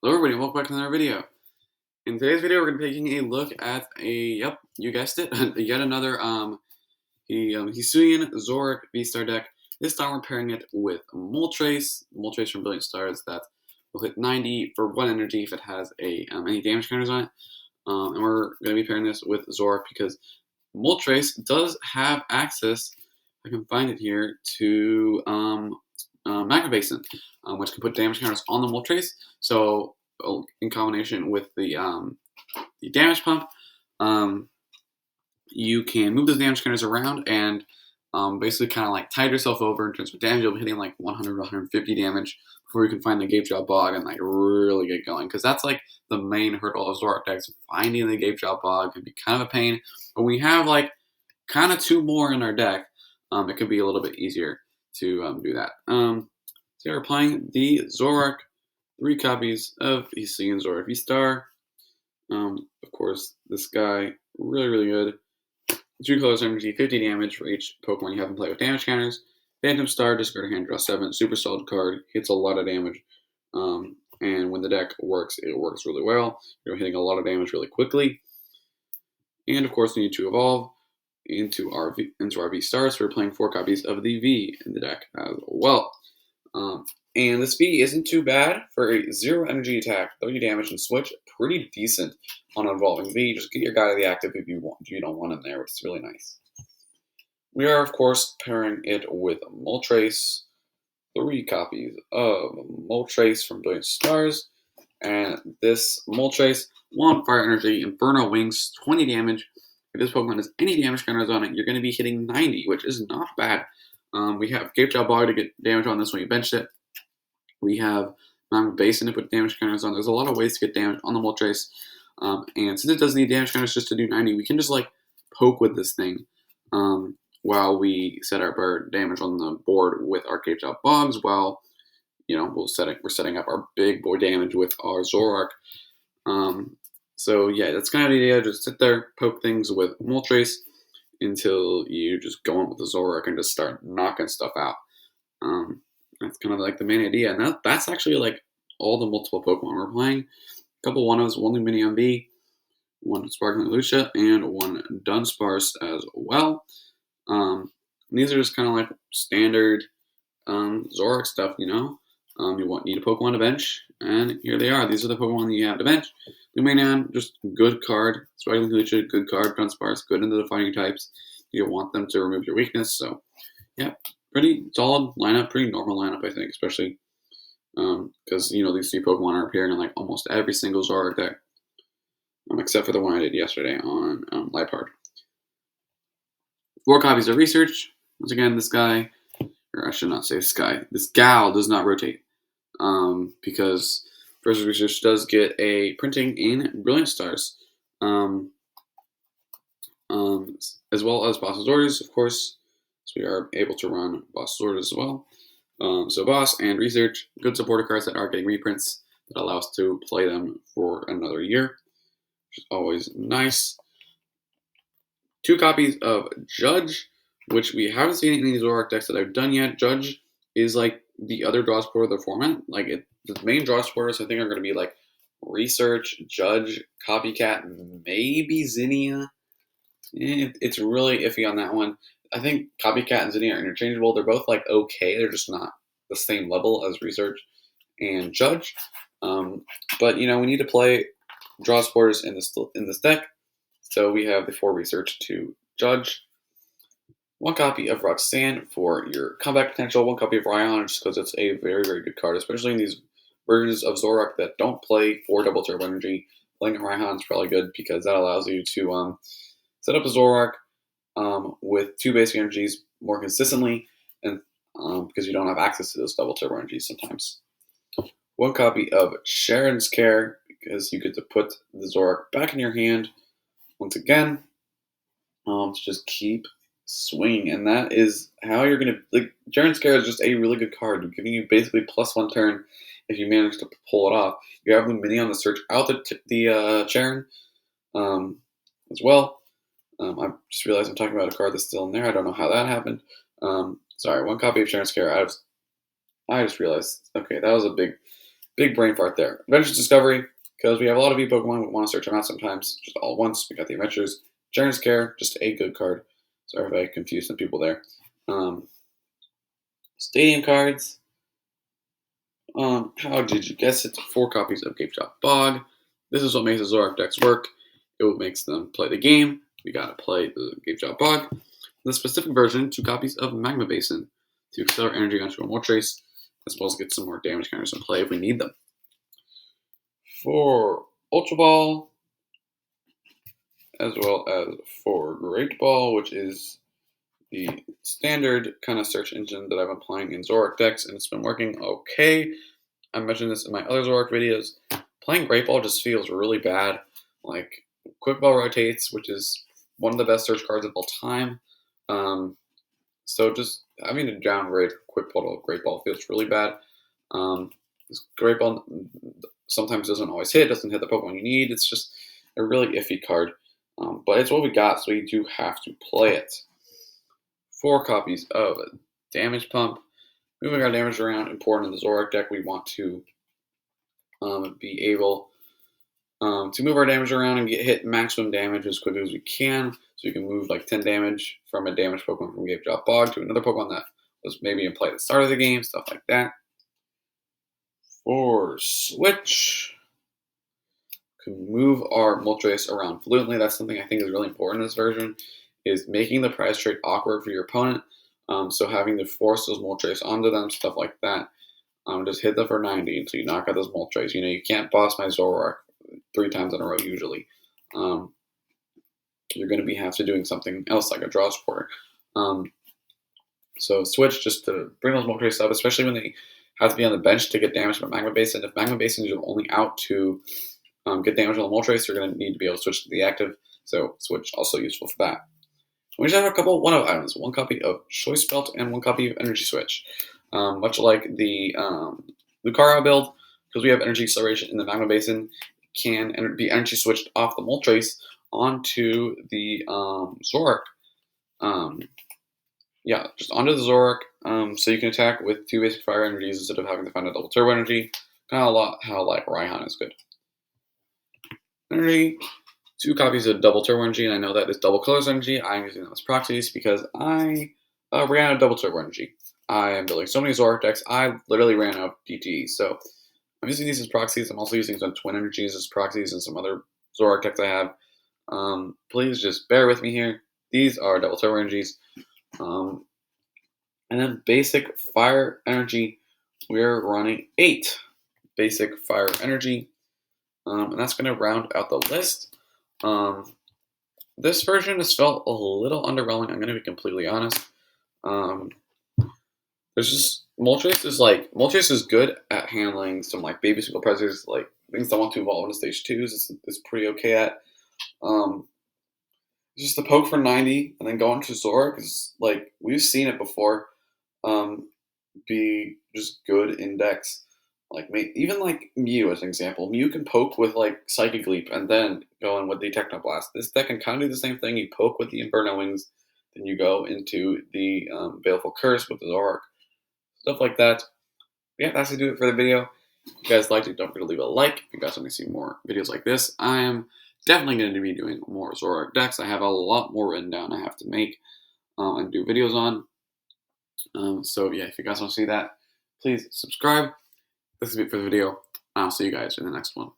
Hello everybody, and welcome back to another video. In today's video, we're going to be taking a look at yep, you guessed it, yet another Hisuian Zoroark VSTAR deck. This time we're pairing it with Moltres from Brilliant Stars that will hit 90 for 1 energy if it has any damage counters on it. And we're going to be pairing this with Zoroark because Moltres does have access, I can find it here, to Magma Basin, which can put damage counters on the Moltres. So in combination with the damage pump, you can move those damage counters around and basically kind of like tide yourself over in terms of damage. You'll be hitting like 100 to 150 damage before you can find the Gape Jaw Bog and like really get going, because that's like the main hurdle of Zoroark decks. Finding the Gape Jaw Bog can be kind of a pain, but we have like kind of 2 more in our deck. It could be a little bit easier to do that. So we're playing the Zoroark, 3 copies of Hisuian Zoroark VSTAR. Of course, this guy, really good. 2 colors energy, 50 damage for each Pokemon you have in play with damage counters. Phantom Star, discard a hand, draw 7. Super solid card, hits a lot of damage. And when the deck works, it works really well. You're hitting a lot of damage really quickly. And of course, we need to evolve into our VSTAR, so we're playing 4 copies of the V in the deck as well. And this V isn't too bad for a 0 energy attack, 30 damage, and switch. Pretty decent on an evolving V. Just get your guy to the active if you don't want him there, which is really nice. We are, of course, pairing it with Moltres. 3 copies of Moltres from Brilliant Stars. And this Moltres, 1 fire energy, Inferno Wings, 20 damage. If this Pokemon has any damage counters on it, you're going to be hitting 90, which is not bad. We have Gape Jaw Bog to get damage on this when you benched it. We have Magma Basin to put damage counters on. There's a lot of ways to get damage on the Moltres. And since it doesn't need damage counters just to do 90, we can just like poke with this thing while we set up our damage on the board with our Gape Jaw Bogs, while we're setting up our big boy damage with our Zoroark. So yeah, that's kind of the idea. Just sit there, poke things with Moltres until you just go on with the Zoroark and just start knocking stuff out. That's kind of like the main idea, and that's actually like all the multiple Pokemon we're playing. A couple 1-0s, 1 Lumineon V, 1 Sparkling Lucia, and 1 Dunsparce as well. These are just kind of like standard Zoroark stuff, you need a Pokemon to bench, and here they are. These are the Pokemon that you have to bench. Lumineon, just good card. Sparkling Lucia, good card. Dunsparce, good into the fighting types. You want them to remove your weakness, so yeah. Pretty solid lineup, pretty normal lineup, I think, especially because, these 3 Pokemon are appearing in like almost every single Zoroark deck, except for the one I did yesterday on Lipard. 4 copies of Research. Once again, this guy, or I should not say this guy, this gal does not rotate because First Research does get a printing in Brilliant Stars, as well as Boss's Orders, of course. So we are able to run Boss's Orders as well. So Boss and Research, good supporter cards that are getting reprints that allow us to play them for another year, which is always nice. 2 copies of Judge, which we haven't seen in any Zoroark decks that I've done yet. Judge is like the other draw supporter of the format. The main draw supporters I think are going to be like Research, Judge, Copycat, maybe Zinnia. It's really iffy on that one. I think Copycat and Zinnia are interchangeable. They're both like okay. They're just not the same level as Research and Judge. But we need to play draw supporters in this deck. So we have the 4 Research to Judge. 1 copy of Roxanne for your comeback potential. 1 copy of Raihan just because it's a very, very good card, especially in these versions of Zoroark that don't play 4 double turbo energy. Playing a Raihan is probably good because that allows you to set up a Zoroark with 2 basic energies more consistently, and because you don't have access to those double turbo energies sometimes. 1 copy of Sharon's Care because you get to put the Zoroark back in your hand once again to just keep swinging, and that is how you're going to Sharon's Care is just a really good card, giving you basically +1 turn if you manage to pull it off. You have Lumineon to search out the Sharon as well. I just realized I'm talking about a card that's still in there. I don't know how that happened. Sorry, 1 copy of Sharon's Care. I just realized, okay, that was a big big brain fart there. Adventures Discovery, because we have a lot of Pokemon, we want to search them out sometimes, just all at once. We got the Adventures. Generous Care, just a good card. Sorry if I confused some people there. Stadium cards. How did you guess it? 4 copies of Gape Job Bog. This is what makes the Zoroark decks work. It makes them play the game. We gotta play the Gape Job Bog. The specific version, 2 copies of Magma Basin to accelerate energy onto a Moltres, as well as get some more damage counters in play if we need them. For Ultra Ball, as well as for Great Ball, which is the standard kind of search engine that I've been playing in Zoroark decks, and it's been working okay. I mentioned this in my other Zoroark videos. Playing Great Ball just feels really bad. Like, Quick Ball rotates, which is one of the best search cards of all time. So just having to downgrade Quick Ball to Great Ball feels really bad. This Great Ball sometimes doesn't always hit, doesn't hit the Pokemon you need. It's just a really iffy card. But it's what we got, so we do have to play it. 4 copies of Damage Pump. Moving our damage around, important in the Zoroark deck. We want to be able to move our damage around and get hit maximum damage as quickly as we can. So we can move like 10 damage from a damaged Pokemon from Gape Job Bog to another Pokemon that was maybe in play at the start of the game, stuff like that. For Switch, can move our Moltres around fluently. That's something I think is really important in this version, is making the prize trade awkward for your opponent. So having to force those Moltres onto them, stuff like that. Just hit them for 90 until you knock out those Moltres. You know, you can't boss my Zoroark 3 times in a row usually. You're going to have to doing something else like a draw supporter. So switch just to bring those Moltres up, especially when they have to be on the bench to get damage from Magma Basin. If Magma Basin is only out to get damage on the Moltres, you're going to need to be able to switch to the active. So switch also useful for that. We just have a couple one-of items, 1 copy of Choice Belt and 1 copy of Energy Switch. Much like the Lucario build, because we have Energy Acceleration in the Magma Basin, can be Energy Switched off the Moltres onto the Zoroark. Yeah, just onto the Zoroark, so you can attack with 2 basic fire energies instead of having to find a double turbo energy. Kind of a lot how like Raihan is good. Energy. 2 copies of double turbo energy, and I know that is double colors energy. I'm using them as proxies because I ran out of double turbo energy. I am building so many Zoroark decks, I literally ran out of DT. So I'm using these as proxies. I'm also using some twin energies as proxies and some other Zoroark decks I have. Please just bear with me here. These are double turbo energies. And then basic fire energy, we're running 8 basic fire energy. And that's going to round out the list. This version has felt a little underwhelming. I'm going to be completely honest. There's just Moltres is good at handling some like baby single predators, like things that want to evolve into stage 2s. It's pretty okay at. Just the poke for 90 and then going to Zoroark is like we've seen it before. Be just good in decks. Like even like Mew as an example. Mew can poke with like Psychic Leap and then go in with the Technoblast. This deck can kind of do the same thing. You poke with the Inferno Wings, then you go into the Baleful Curse with the Zoroark. Stuff like that. Yeah, that's to do it for the video. If you guys liked it, don't forget to leave a like. If you guys want to see more videos like this, I am definitely going to be doing more Zoroark decks. I have a lot more written down I have to make and do videos on. So yeah, if you guys want to see that, please subscribe. This is it for the video. I'll see you guys in the next one.